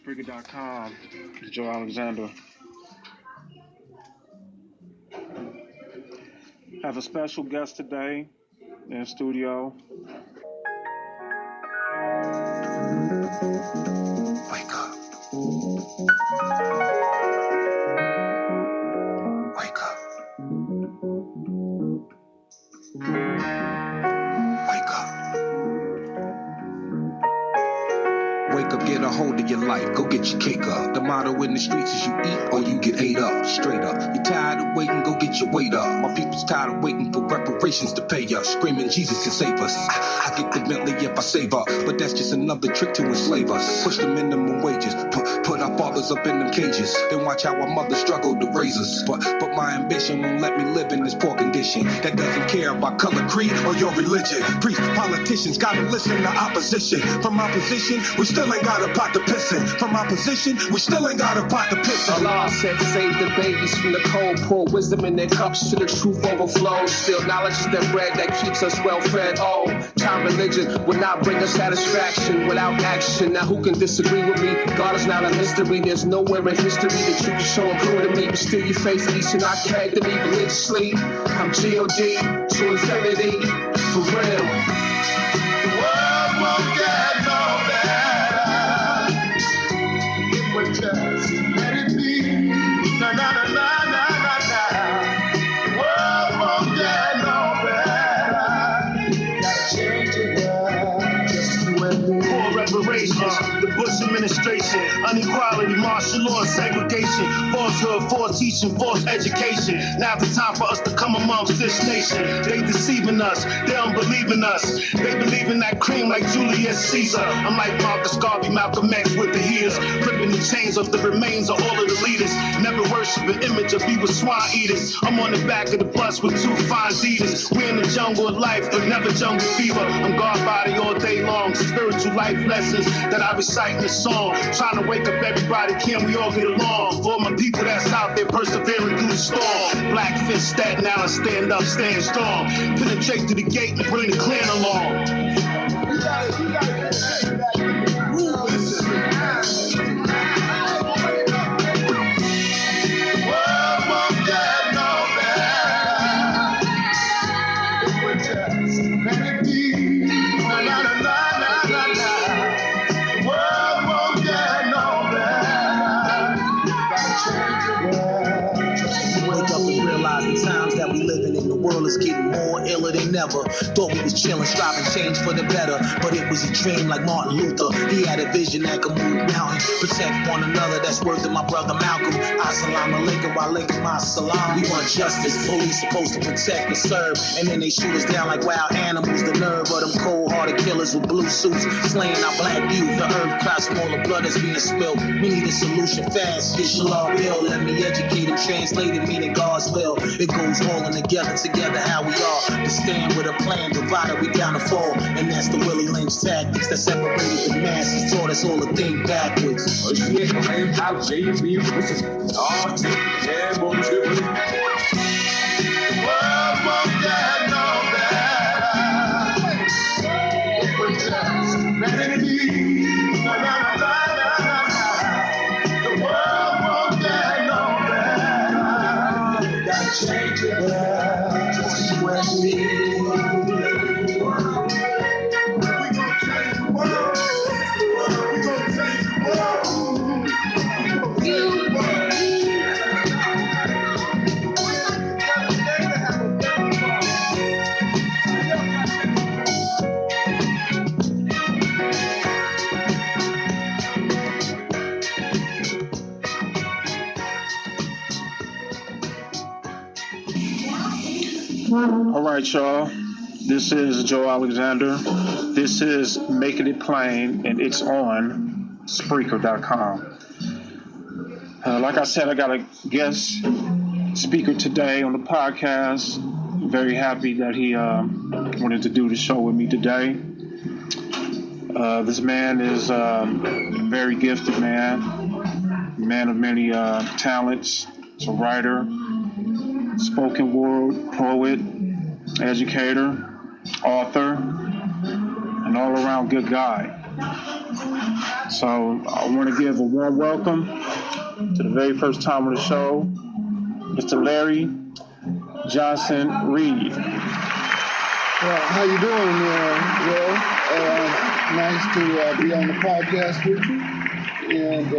Spreaker.com, Joe Alexander. Have a special guest today in studio. Wake up. Wake up. Wake up. Wake up, get a hold of your life, go get your cake up. The motto in the streets is you eat or you get ate up. Straight up, you tired of waiting, go get your weight up. My people's tired of waiting for reparations to pay us. Screaming Jesus can save us. I get the Bentley if I save up, but that's just another trick to enslave us. Push the minimum wages, put our fathers up in them cages. Then watch how our mothers struggle to raise us. But my ambition won't let me live in this poor condition that doesn't care about color, creed, or your religion. Priests, politicians gotta listen to opposition. From opposition, we still ain't got a pot to piss in. From opposition, we still ain't got a pot to piss in. Allah said, save the babies from the cold, pour wisdom in their cups till the truth overflows. Still, knowledge is the bread that keeps us well fed. Oh, child religion will not bring us satisfaction without action. Now, who can disagree with me? God is not a mystery. There's nowhere in history that you can show and prove to me. But still, you face each and I carry to me religiously. I'm G.O.D. to infinity, for real. The world won't get no better. It would just let it be. Na na na na na na na. The world won't get no better. Gotta change it up, just you and me. Poor reparations, the Bush administration, unequality, martial law, segregation, falsehood, forced teaching, forced education. Now the time for us to come amongst this nation. They deceiving us, they don't believe in us. They believe in that cream like Julius Caesar. I'm like Marcus Garvey, Malcolm X with the heels, ripping the chains of the remains of all of the leaders. Never worship an image of evil swine eaters. I'm on the back of the bus with two fine Zetas. We're in the jungle of life, but never jungle fever. I'm God body all day long, spiritual life lessons that I recite in the song. Trying to wake up everybody, can we all get along? For all my people that's out there persevering through the storm. Black fist, Staten Island, stand up, stand strong. Penetrate through the gate and bring the clan along. You gotta get that. Listen. The world won't get no better. It would just let it be. Na na na na na na na. The world won't get no better. Gotta change it up, just you and Wake up and realize the times that we living in, the world is getting more iller than ever. Thought we was chilling, striving change for the better, but it was a dream like Martin Luther. He had a vision that could move mountains, protect one another. That's worth of my brother Malcolm. Assalamu alaikum, wa alaikum assalam. We want justice. Police supposed to protect and serve, and then they shoot us down like wild animals. The nerve of them cold-hearted killers with blue suits, slaying our black youth. The earth cries from all the blood that's being spilled. We need a solution fast. Get Shalom Bill. Let me educate them, translate it, meaning God's will. It goes all in together how we are. To stand with a plan, divided we down to fall. And that's the Willie Lynch tactics that separated the masses, taught us all to think backwards. The world won't get no better. It would just let it be. Na na na na na na. The world won't get no better. Gotta change it up, just you and me. We gon' change the world. We gon' change the world. All right, y'all. This is Joe Alexander. This is Making It Plain, and it's on Spreaker.com. Like I said, I got a guest speaker today on the podcast. Very happy that he wanted to do the show with me today. This man is a very gifted man of many talents. He's a writer, spoken word poet, educator, author, an all-around good guy. So I want to give a warm welcome to the very first time on the show, Mr. Larry Johnson Reed. Well, how you doing, Will? Nice to be on the podcast with you. And,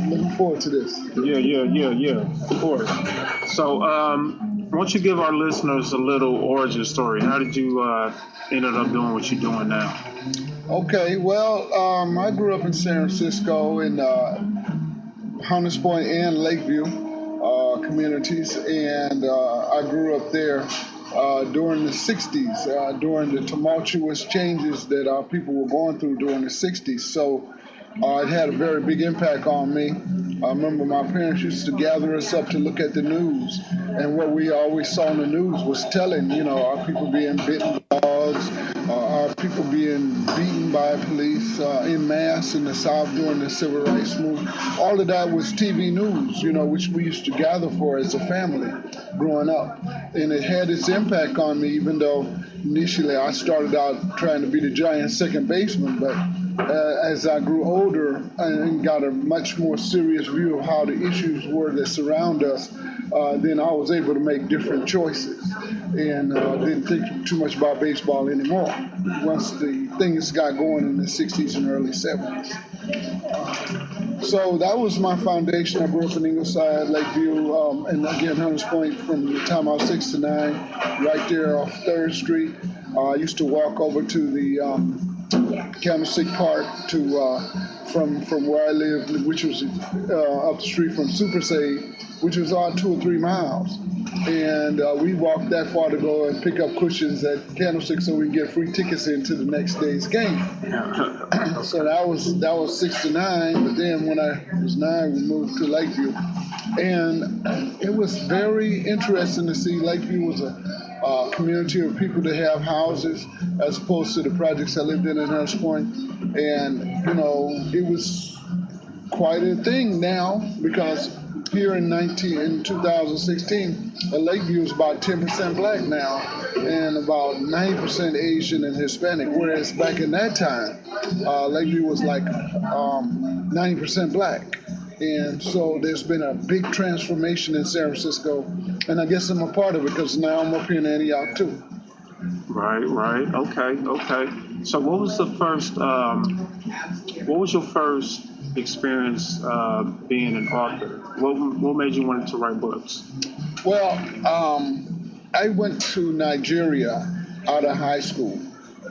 looking forward to this. Yeah, of course. So, why don't you give our listeners a little origin story? How did you ended up doing what you're doing now? Okay, well, I grew up in San Francisco in Hunters Point and Lakeview communities, and I grew up there during the 60s, during the tumultuous changes that our people were going through during the 60s. So it had a very big impact on me. I remember my parents used to gather us up to look at the news, and what we always saw in the news was telling, our people being bitten by dogs, our people being beaten by police en masse in the South during the Civil Rights Movement. All of that was TV news, which we used to gather for as a family growing up. And it had its impact on me, even though initially I started out trying to be the Giants' second baseman, but as I grew older and got a much more serious view of how the issues were that surround us, then I was able to make different choices and didn't think too much about baseball anymore once the things got going in the 60s and early 70s. So that was my foundation. I grew up in Ingleside, Lakeview, and again, Hunters Point from the time I was 6 to 9, right there off 3rd Street. I used to walk over to the Candlestick Park to from where I lived, which was up the street from Super Save, which was 2 or 3 miles. And we walked that far to go and pick up cushions at Candlestick so we could get free tickets into the next day's game. So that was 6 to 9, but then when I was 9, we moved to Lakeview. And it was very interesting to see Lakeview was a community of people that have houses as opposed to the projects I lived in Hunters Point. And, it was quite a thing now because here in 2016, Lakeview is about 10% black now and about 90% Asian and Hispanic, whereas back in that time, Lakeview was like 90% black. And so there's been a big transformation in San Francisco, and I guess I'm a part of it because now I'm up here in Antioch too. Right. Okay. So what was your first experience being an author? What made you want to write books? Well, I went to Nigeria out of high school.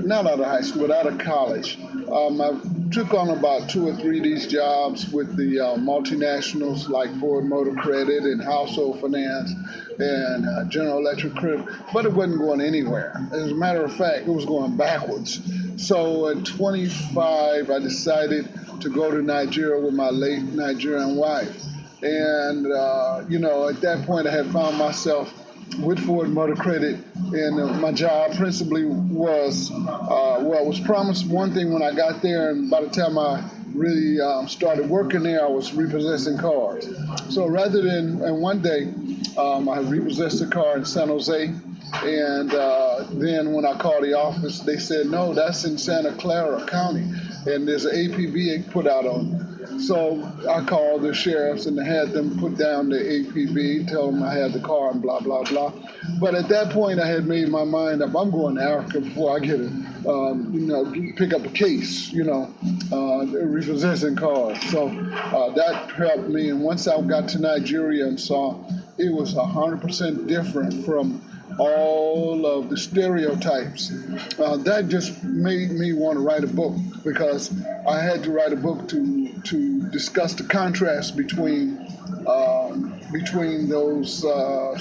Not out of high school, but out of college. I took on about 2 or 3 of these jobs with the multinationals like Ford Motor Credit and Household Finance and General Electric Crib, but it wasn't going anywhere. As a matter of fact, it was going backwards. So at 25, I decided to go to Nigeria with my late Nigerian wife. And, at that point I had found myself with Ford Motor Credit, and my job principally was, was promised one thing when I got there, and by the time I really started working there, I was repossessing cars. So rather than, and one day, I repossessed a car in San Jose, and then when I called the office, they said, no, that's in Santa Clara County, and there's an APB put out on it. So I called the sheriffs and had them put down the APB, tell them I had the car and blah, blah, blah. But at that point, I had made my mind up. I'm going to Africa before I get pick up a case, repossessing cars. So that helped me. And once I got to Nigeria and saw it was 100% different from all of the stereotypes, that just made me want to write a book, because I had to write a book to discuss the contrast between those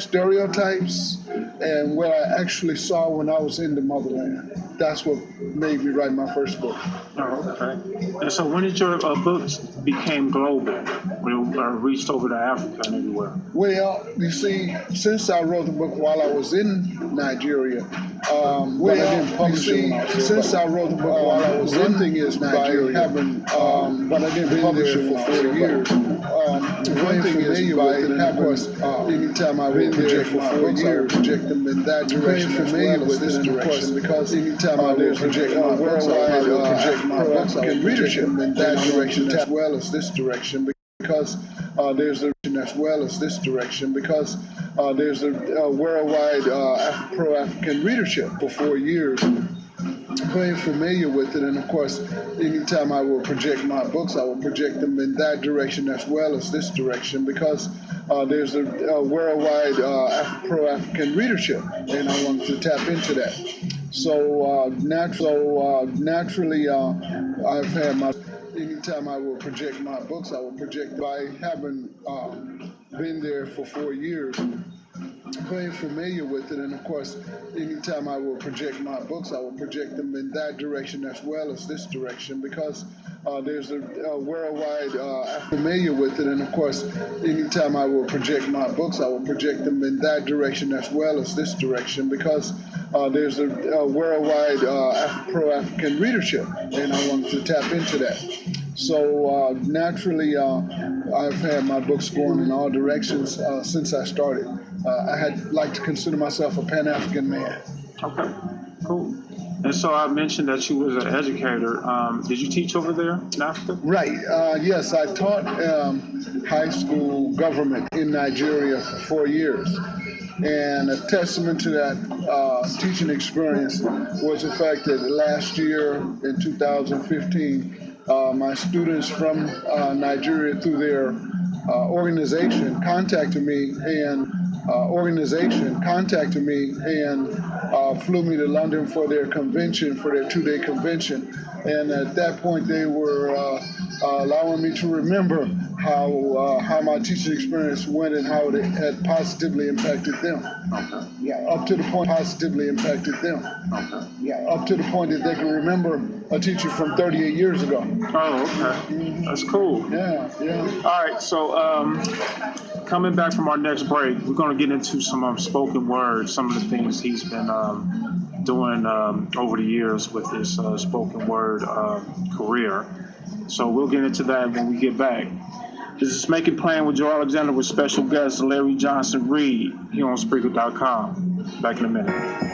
stereotypes and what I actually saw when I was in the motherland. That's what made me write my first book. Oh, okay. And so when did your books became global? When it reached over to Africa and everywhere? Well, you see, since I wrote the book while I was in Nigeria, since I wrote the book while I was in Nigeria, but I didn't publish it for 4 years. one thing is by having, anytime I will project for 4 years, project them in that direction as well as this direction, because anytime I will project my worldwide pro-African leadership in that direction as well as this direction, because there's a as well as this direction, because there's a worldwide pro-African leadership for 4 years. Very familiar with it, and of course, anytime I will project my books, I will project them in that direction as well as this direction, because there's a worldwide pro-African leadership, and I wanted to tap into that. So naturally, I've had my. Anytime I will project my books, I will project by having been there for 4 years. Very familiar with it, and of course, anytime I will project my books, I will project them in that direction as well as this direction, because there's a worldwide familiar with it, and of course, anytime I will project my books, I will project them in that direction as well as this direction, because there's a worldwide pro-African leadership, and I wanted to tap into that. So naturally, I've had my books going in all directions since I started. I had like to consider myself a Pan-African man. Okay, cool. And so I mentioned that you was an educator. Did you teach over there in Africa? Right. Yes, I taught high school government in Nigeria for 4 years. And a testament to that teaching experience was the fact that last year in 2015, my students from Nigeria through their organization contacted me and flew me to London for their convention, for their 2-day convention. And at that point, they were allowing me to remember how my teaching experience went and how it had positively impacted them. Okay. Yeah, up to the point positively impacted them. Okay. Yeah, up to the point that they can remember a teacher from 38 years ago. Oh, okay. That's cool. Yeah, yeah. All right, so coming back from our next break, we're going to get into some spoken word, some of the things he's been doing over the years with his spoken word career. So we'll get into that when we get back. This is Make It Plain with Joe Alexander with special guest Larry Johnson Reed here on Spreaker.com. Back in a minute.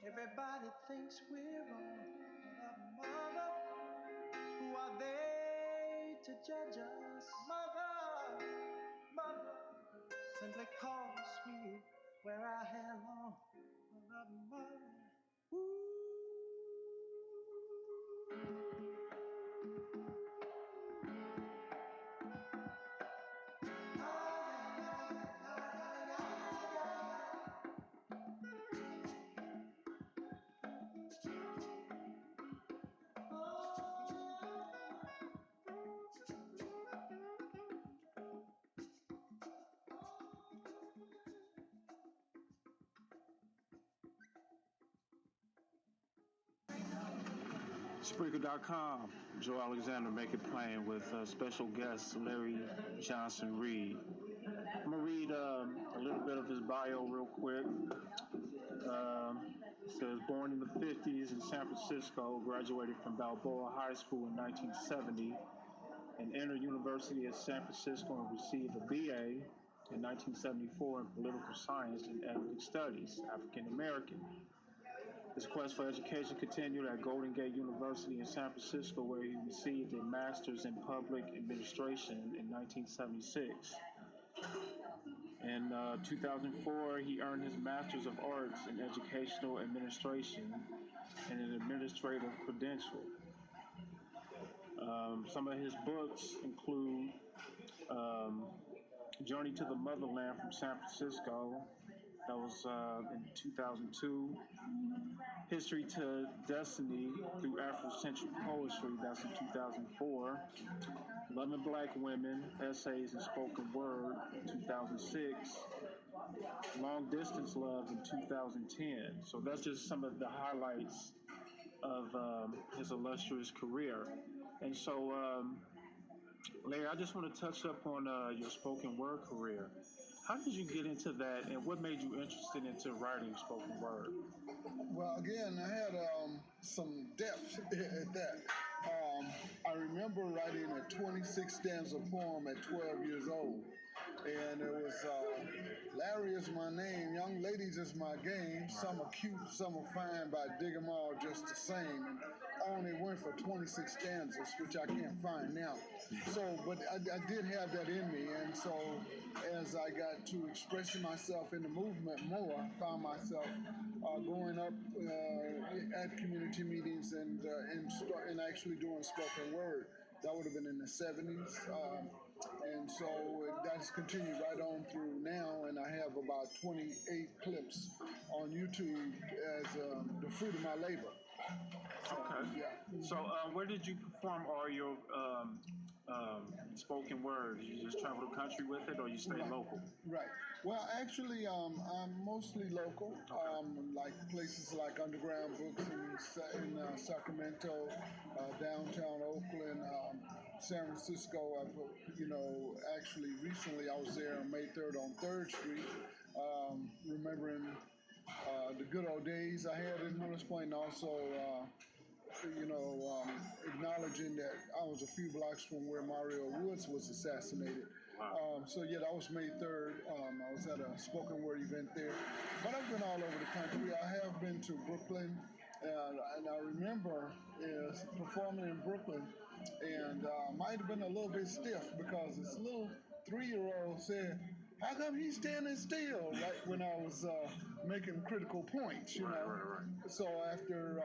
Everybody thinks we're wrong. Mother, who are they to judge us? Mother, simply cause we wear our hair long. Mother, Spreaker.com, Joe Alexander, Make It Plain with special guest Larry Johnson Reed. I'm going to read a little bit of his bio real quick. It says, born in the 50s in San Francisco, graduated from Balboa High School in 1970, and entered University of San Francisco and received a BA in 1974 in political science and ethnic studies, African American. His quest for education continued at Golden Gate University in San Francisco, where he received a master's in public administration in 1976. In 2004, he earned his Master's of Arts in Educational Administration and an administrative credential. Some of his books include Journey to the Motherland from San Francisco, that was in 2002. History to Destiny through Afrocentric Poetry, that's in 2004. Loving Black Women, Essays and Spoken Word in 2006. Long Distance Love in 2010. So that's just some of the highlights of his illustrious career. And so, Larry, I just want to touch up on your spoken word career. How did you get into that, and what made you interested into writing spoken word? Well, again, I had some depth at that. I remember writing a 26 stanza poem at 12 years old. And it was Larry is my name, young ladies is my game. Some are cute, some are fine, but I dig them all just the same. And I only went for 26 stanzas, which I can't find now. So, but I did have that in me. And so as I got to expressing myself in the movement more, I found myself going up at community meetings and actually doing spoken word. That would have been in the 70s. And so that's continued right on through now. And I have about 28 clips on YouTube as the fruit of my labor. Okay. Yeah. So where did you perform all your spoken word? Did you just travel the country with it, or you stay local? Right. Well, actually, I'm mostly local. Like places like Underground Books in Sacramento, downtown Oakland, San Francisco. Actually, recently I was there on May 3rd on 3rd Street, remembering the good old days I had in Millers Point, and also acknowledging that I was a few blocks from where Mario Woods was assassinated. Wow. That was May 3rd. I was at a spoken word event there. But I've been all over the country. I have been to Brooklyn, and I remember performing in Brooklyn, and might have been a little bit stiff because this little 3-year-old said, "How come he's standing still?" Right when I was making critical points, Right. So after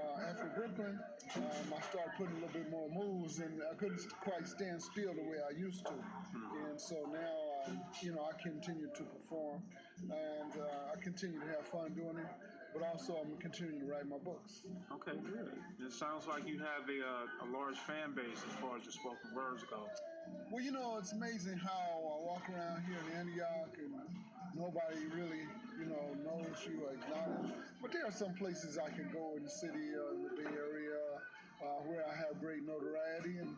Brooklyn, I started putting a little bit more moves, and I couldn't quite stand still the way I used to. And so now, I continue to perform, and I continue to have fun doing it. But also, I'm continuing to write my books. Okay, good. It sounds like you have a large fan base as far as your spoken words go. Well, it's amazing how I walk around here in Antioch and nobody really, knows you or acknowledge. But there are some places I can go in the city, in the Bay Area, where I have great notoriety. And,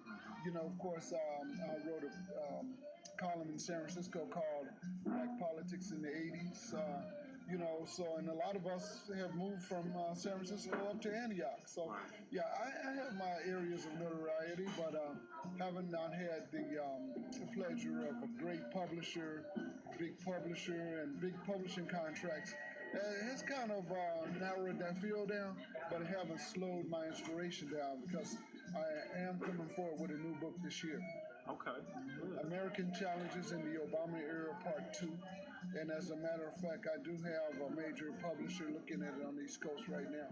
of course, I wrote a column in San Francisco called Black Politics in the 80s. And a lot of us have moved from San Francisco up to Antioch. So, yeah, I have my areas of notoriety, but haven't not had the pleasure of a great publisher, big publisher, and big publishing contracts It has kind of narrowed that field down, but it haven't slowed my inspiration down because I am coming forward with a new book this year. Okay. Good. American Challenges in the Obama Era Part 2. And as a matter of fact, I do have a major publisher looking at it on the East Coast right now.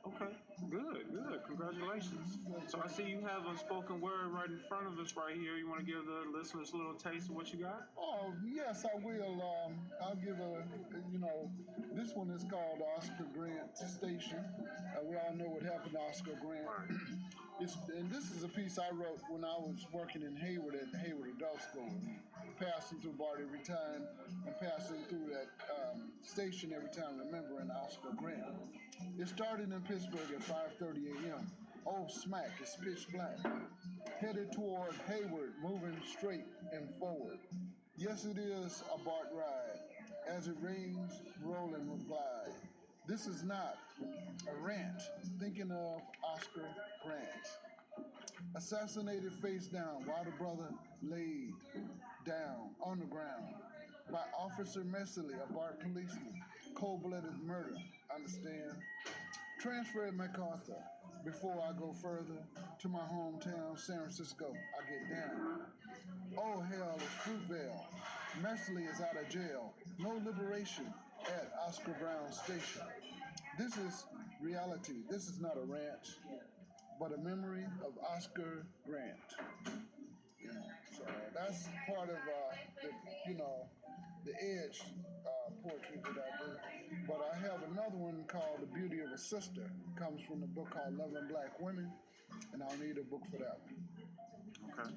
Okay. Good. Good. Congratulations. So I see you have a spoken word right in front of us right here. You want to give the listeners a little taste of what you got? Oh, yes, I will. I'll give this one is called Oscar Grant Station. We all know what happened to Oscar Grant. Right. And this is a piece I wrote when I was working in Hayward at the Hayward Adult School, passing through Bart every time and passing through that station every time, remembering Oscar Grant. It started in Pittsburgh at 5:30 a.m. Oh, smack, it's pitch black. Headed toward Hayward, moving straight and forward. Yes, it is a BART ride. As it rains, rolling with glide. This is not a rant. Thinking of Oscar Grant. Assassinated face down while the brother laid down on the ground by Officer Messerly, a BART policeman. Cold-blooded murder, understand? Transferred MacArthur. Before I go further to my hometown, San Francisco, I get down. Oh, hell, it's Fruitvale. Messerly is out of jail. No liberation at Oscar Brown Station. This is reality. This is not a rant, but a memory of Oscar Grant. So that's part of the edge poetry that I do. But I have another one called The Beauty of a Sister. It comes from the book called Loving Black Women, and I'll need a book for that one. Okay.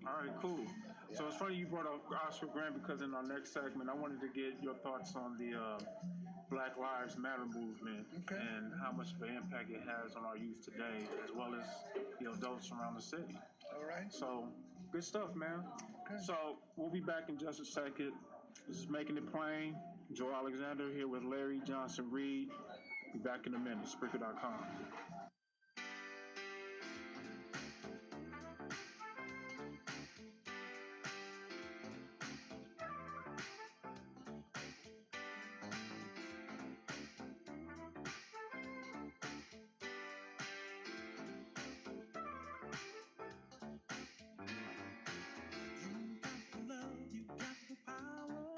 All right, cool. Yeah. So it's funny you brought up Oscar Grant because in our next segment, I wanted to get your thoughts on the Black Lives Matter movement and how much of an impact it has on our youth today, as well as the adults around the city. All right. So good stuff, man. Okay. So we'll be back in just a second. This is Making It Plain. Joe Alexander here with Larry Johnson Reed. Be back in a minute. Spreaker.com. You got the power,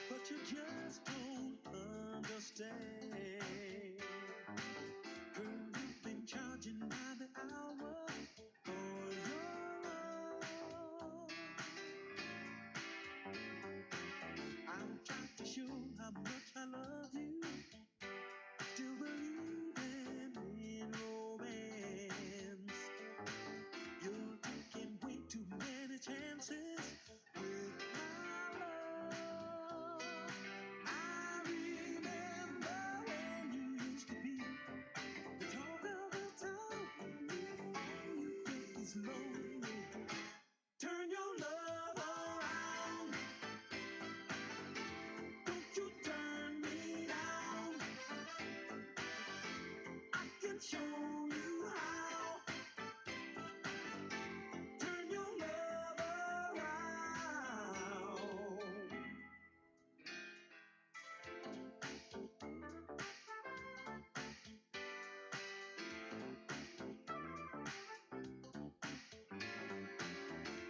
but you just don't understand. Girl, you've been charging by the hour for your love. I'm trying to show how much I love you. Still believing in romance. You're taking way too many chances with my love. I remember when you used to be the talk of the town. All you get is lonely. Turn your love around. Don't you turn me down. I can show you how. Turn your love around.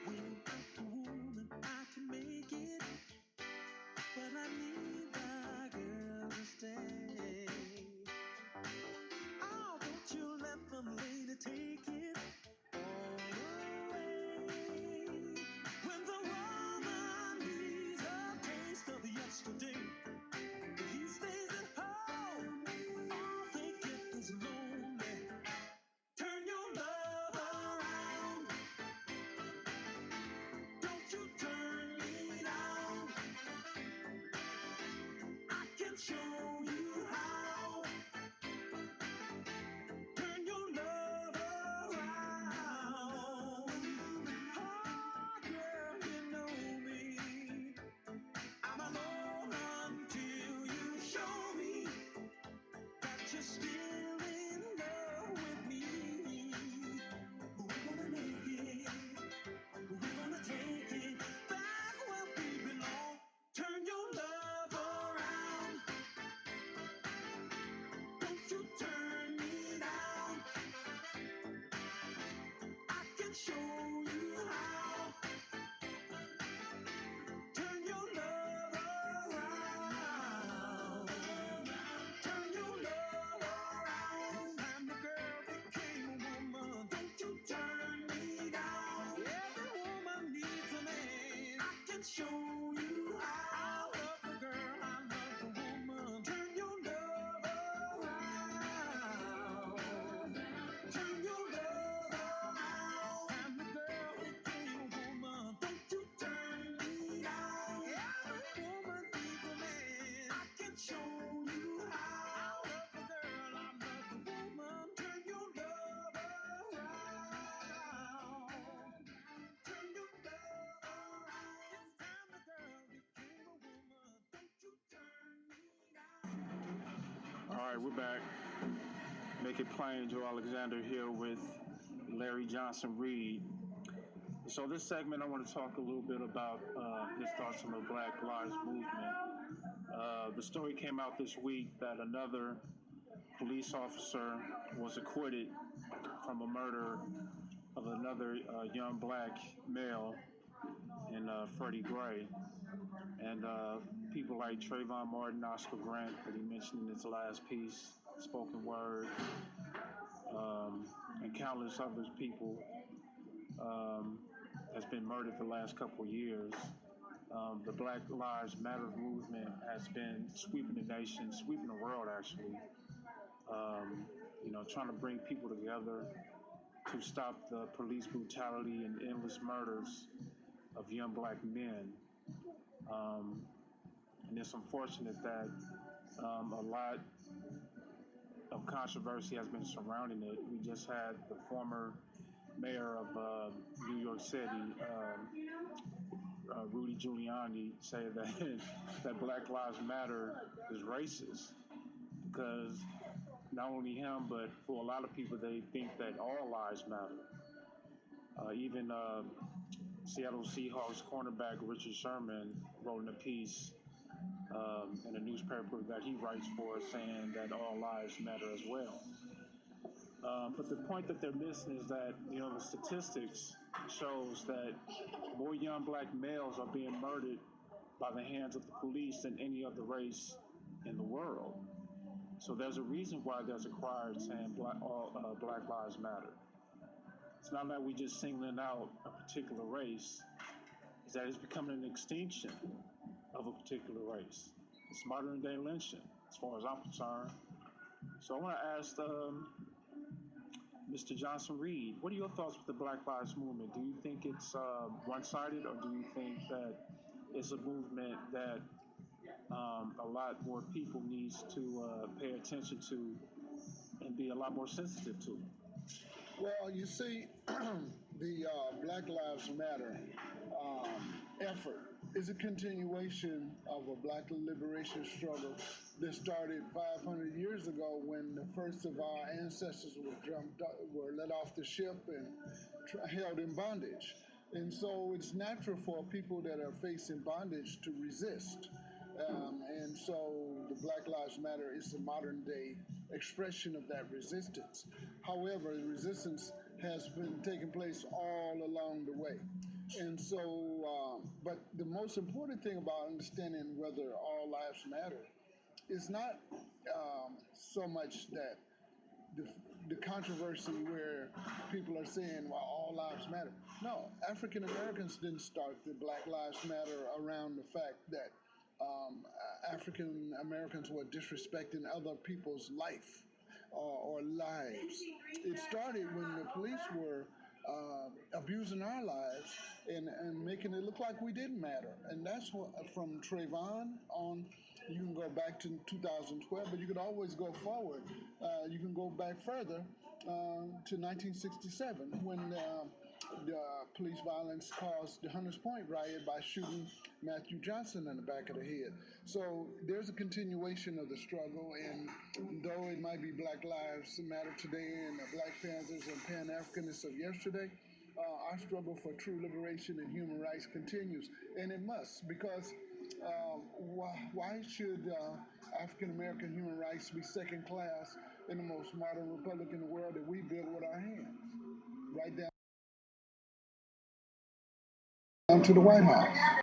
Without the woman, I can make it, but I need my girl to stay. Oh, don't you let the lady take it all away. When the woman needs a taste of yesterday, if he stays at home, all they get is lonely. Turn your love around. Don't you turn me down. I can show you how. Turn your love around. Oh, girl, you know me. I'm alone until you show me that you're still in love with me. We're gonna make it. We're gonna take it back where we belong. Turn your love around. show you how. I love the girl, I love the woman. Turn your love around. Turn your love around. I'm the girl who became a woman. Don't you turn me down. Every woman needs a man. I can show you how. I love the girl, I love the woman. Turn your love around. Turn your love around. It's time the girl became a woman. Don't you turn me down. All right, we're back. Make It Plain, Joe Alexander here with Larry Johnson Reed. So this segment, I want to talk a little bit about his thoughts on the Black Lives Movement. The story came out this week that another police officer was acquitted from a murder of another young black male in Freddie Gray. And people like Trayvon Martin, Oscar Grant, that he mentioned in his last piece, spoken word, and countless other people has been murdered the last couple of years. The Black Lives Matter movement has been sweeping the nation, sweeping the world actually, trying to bring people together to stop the police brutality and endless murders of young black men. And it's unfortunate that a lot of controversy has been surrounding it. We just had the former mayor of New York City, Rudy Giuliani, say that that Black Lives Matter is racist because not only him, but for a lot of people, they think that all lives matter. Even Seattle Seahawks cornerback Richard Sherman wrote in a piece in a newspaper that he writes for, saying that all lives matter as well. But the point that they're missing is that, the statistics shows that more young black males are being murdered by the hands of the police than any other race in the world. So there's a reason why there's a choir saying Black Lives Matter. It's not that we just singling out a particular race. It's that it's becoming an extinction of a particular race. It's modern day lynching, as far as I'm concerned. So I want to ask Mr. Johnson Reed, what are your thoughts with the Black Lives Movement? Do you think it's one-sided, or do you think that it's a movement that a lot more people needs to pay attention to and be a lot more sensitive to? Well, you see, the Black Lives Matter effort is a continuation of a black liberation struggle that started 500 years ago when the first of our ancestors were let off the ship and held in bondage. And so it's natural for people that are facing bondage to resist. And so the Black Lives Matter is the modern day expression of that resistance. However, the resistance has been taking place all along the way. And so, but the most important thing about understanding whether all lives matter is not so much that the controversy where people are saying, well, all lives matter. No, African Americans didn't start the Black Lives Matter around the fact that African Americans were disrespecting other people's life or lives. It started when the police were abusing our lives and making it look like we didn't matter. And that's what, from Trayvon on, you can go back to 2012, but you could always go forward. You can go back further to 1967 when the police violence caused the Hunters Point riot by shooting Matthew Johnson in the back of the head. So there's a continuation of the struggle, and though it might be Black Lives Matter today and the Black Panthers and Pan-Africanists of yesterday, our struggle for true liberation and human rights continues, and it must, because why should African American human rights be second class in the most modern republic in the world that we built with our hands, right down to the Whitehouse?